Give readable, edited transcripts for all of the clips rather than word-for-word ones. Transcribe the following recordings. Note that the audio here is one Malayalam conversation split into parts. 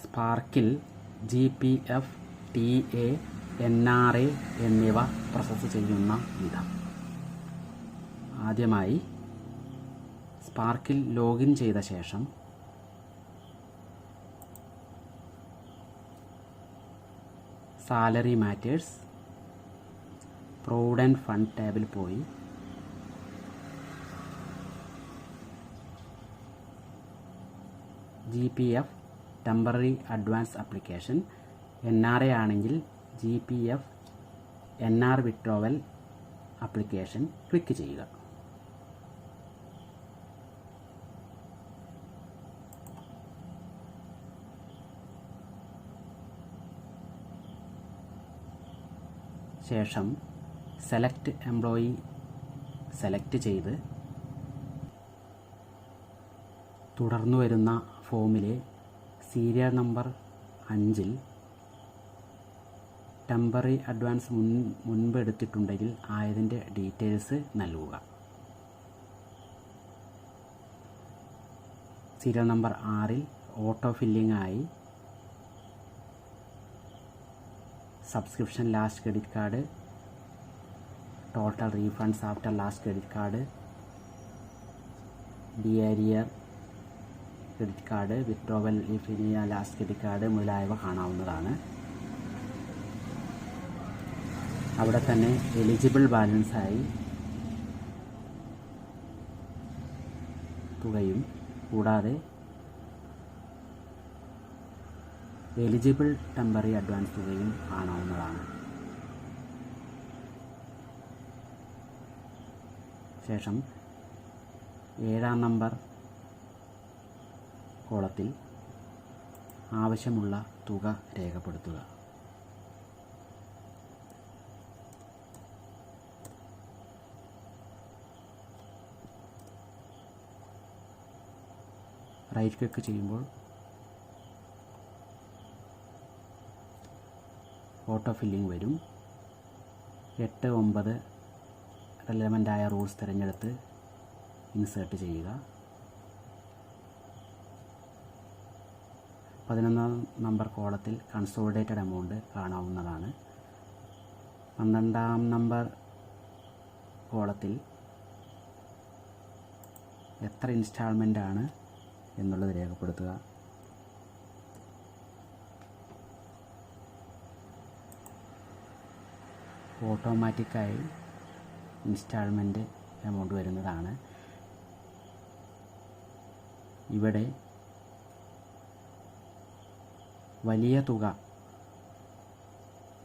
സ്പാർക്കിൽ GPF TA NRA എന്നിവ പ്രോസസ്സ് ചെയ്യുന്ന വിധം. ആദ്യമായി സ്പാർക്കിൽ ലോഗിൻ ചെയ്ത ശേഷം സാലറി മാറ്റേഴ്സ് പ്രൊവിഡൻറ്റ് ഫണ്ട് ടാബിൽ പോയി GPF temporary advance application, NRA ആണെങ്കിൽ GPF NR withdrawal application click ചെയ്യുക. ശേഷം സെലക്ട് എംപ്ലോയി സെലക്ട് ചെയ്ത് തുടർന്നു വരുന്ന ഫോമിലെ സീരിയൽ നമ്പർ 5-ൽ ടെമ്പററി അഡ്വാൻസ് മുൻപ് എടുത്തിട്ടുണ്ടെങ്കിൽ ആയതിൻ്റെ ഡീറ്റെയിൽസ് നൽകുക. സീരിയൽ നമ്പർ 6-ൽ ഓട്ടോ ഫില്ലിംഗ് ആയി subscription last credit card, total refunds after last credit card, ഡിയറിയർ credit card, withdrawal if last credit card മുതലായവ കാണാവുന്നതാണ്. അവിടെ തന്നെ എലിജിബിൾ ബാലൻസായി തുകയും കൂടാതെ എലിജിബിൾ ടെമ്പററി അഡ്വാൻസ് തുകയും കാണാവുന്നതാണ്. ശേഷം 7-ാം നമ്പർ കോളത്തിൽ ആവശ്യമുള്ള തുക രേഖപ്പെടുത്തുക. റൈറ്റ് ക്ലിക്ക് ചെയ്യുമ്പോൾ ഓട്ടോ ഫില്ലിംഗ് വരും. 8, 9 റെലവൻ്റായ റൂൾസ് തിരഞ്ഞെടുത്ത് ഇൻസേർട്ട് ചെയ്യുക. 11-ാം നമ്പർ കോളത്തിൽ കൺസോളിഡേറ്റഡ് എമൗണ്ട് കാണാവുന്നതാണ്. 12-ാം നമ്പർ കോളത്തിൽ എത്ര ഇൻസ്റ്റാൾമെൻ്റ് ആണ് എന്നുള്ളത് രേഖപ്പെടുത്തുക. ഓട്ടോമാറ്റിക്കായി ഇൻസ്റ്റാൾമെൻറ്റ് എമൗണ്ട് വരുന്നതാണ്. ഇവിടെ വലിയ തുക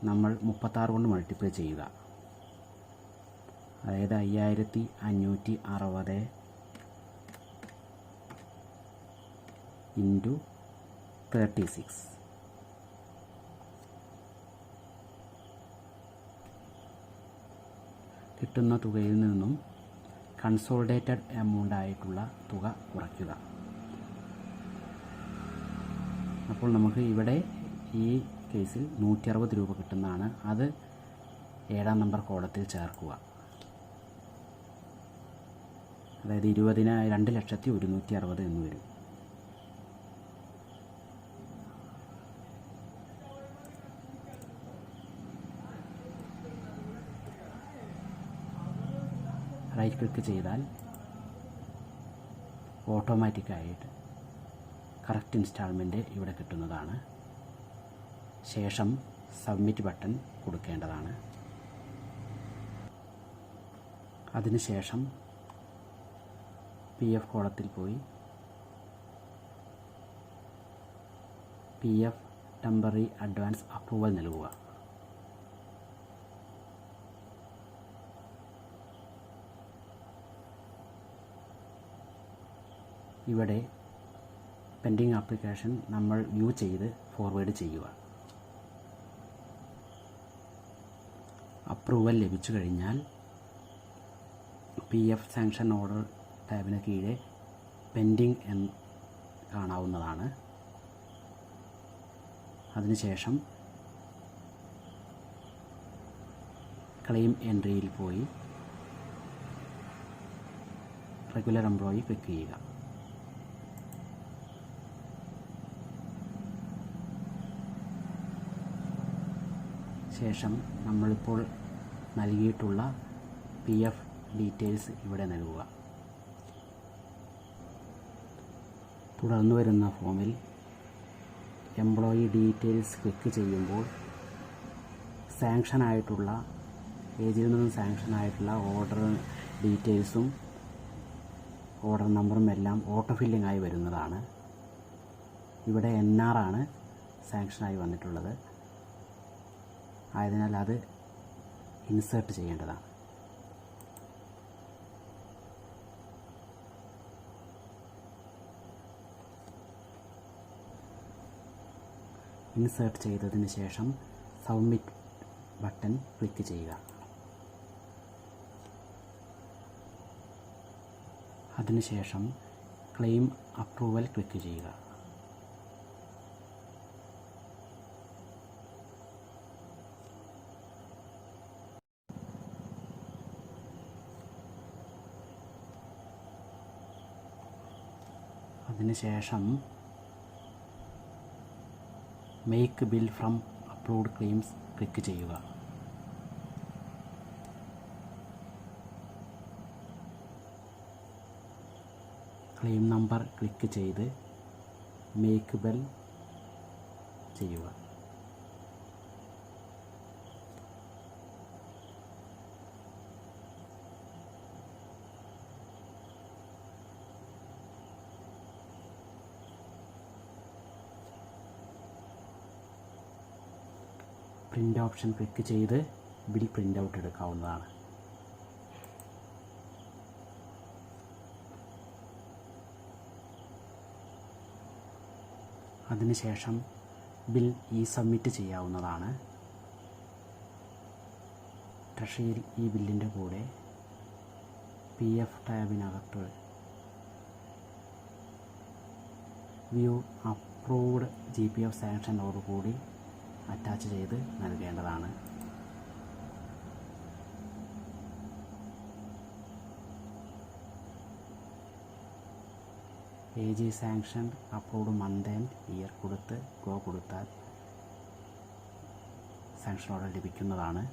നമ്മൾ 36 കൊണ്ട് മൾട്ടിപ്ലൈ ചെയ്യുക. അതായത് 5560 ഇൻറ്റു 36. കിട്ടുന്ന തുകയിൽ നിന്നും കൺസോളിഡേറ്റഡ് എമൗണ്ട് ആയിട്ടുള്ള തുക കുറയ്ക്കുക. അപ്പോൾ നമുക്ക് ഇവിടെ ഈ കേസിൽ 160 രൂപ കിട്ടുന്നതാണ്. അത് 7-ാം നമ്പർ കോളത്തിൽ ചേർക്കുക. അതായത് 2,01,60 എന്ന് വരും. റൈറ്റ് ക്ലിക്ക് ചെയ്താൽ ഓട്ടോമാറ്റിക്കായിട്ട് കറക്റ്റ് ഇൻസ്റ്റാൾമെൻറ്റ് ഇവിടെ കിട്ടുന്നതാണ്. ശേഷം സബ്മിറ്റ് ബട്ടൺ കൊടുക്കേണ്ടതാണ്. അതിനുശേഷം PF കോളത്തിൽ പോയി PF ടെമ്പററി അഡ്വാൻസ് അപ്രൂവൽ നൽകുക. ഇവിടെ പെൻഡിങ് ആപ്ലിക്കേഷൻ നമ്മൾ വ്യൂ ചെയ്ത് ഫോർവേഡ് ചെയ്യുക. അപ്രൂവൽ ലഭിച്ചു കഴിഞ്ഞാൽ PF സാങ്ഷൻ ഓർഡർ ടാബിന് കീഴെ പെൻഡിങ് എന്ന് കാണാവുന്നതാണ്. അതിനുശേഷം ക്ലെയിം എൻട്രിയിൽ പോയി റെഗുലർ എംപ്ലോയി ക്ലിക്ക് ചെയ്യുക. ശേഷം നമ്മളിപ്പോൾ നൽകിയിട്ടുള്ള PF ഡീറ്റെയിൽസ് ഇവിടെ നൽകുക. തുടർന്ന് വരുന്ന ഫോമിൽ എംപ്ലോയി ഡീറ്റെയിൽസ് ക്ലിക്ക് ചെയ്യുമ്പോൾ സാങ്ഷനായിട്ടുള്ള ഏജിൽ നിന്നും സാങ്ഷനായിട്ടുള്ള ഓർഡർ ഡീറ്റെയിൽസും ഓർഡർ നമ്പറും എല്ലാം ഓട്ടോ ഫില്ലിംഗ് ആയി വരുന്നതാണ്. ഇവിടെ NR ആണ് സാങ്ഷനായി വന്നിട്ടുള്ളത്. ആയതിനാൽ അത് ഇൻസേർട്ട് ചെയ്യേണ്ടതാണ്. ഇൻസേർട്ട് ചെയ്തതിന് ശേഷം സബ്മിറ്റ് ബട്ടൺ ക്ലിക്ക് ചെയ്യുക. അതിനുശേഷം ക്ലെയിം അപ്രൂവൽ ക്ലിക്ക് ചെയ്യുക. അതിനുശേഷം make bill from approved claims click ചെയ്യുക. ക്ലെയിം നമ്പർ ക്ലിക്ക് ചെയ്ത് മേക്ക് ബിൽ ചെയ്യുക. പ്രിൻ്റ് ഓപ്ഷൻ ക്ലിക്ക് ചെയ്ത് ബിൽ പ്രിൻ്റ് ഔട്ട് എടുക്കാവുന്നതാണ്. അതിനുശേഷം ബിൽ സബ്മിറ്റ് ചെയ്യാവുന്നതാണ്. ട്രഷറിയിൽ ഈ ബില്ലിൻ്റെ കൂടെ PF ടാബിനകത്ത് വ്യൂ അപ്രൂവ്ഡ് GPF സാങ്ഷനോടുകൂടി അറ്റാച്ച് ചെയ്ത് നൽകേണ്ടതാണ്. AG sanction approved month and year കൊടുത്ത് ഗോ കൊടുത്താൽ സാങ്ഷൻ ഓർഡർ ലഭിക്കുന്നതാണ്.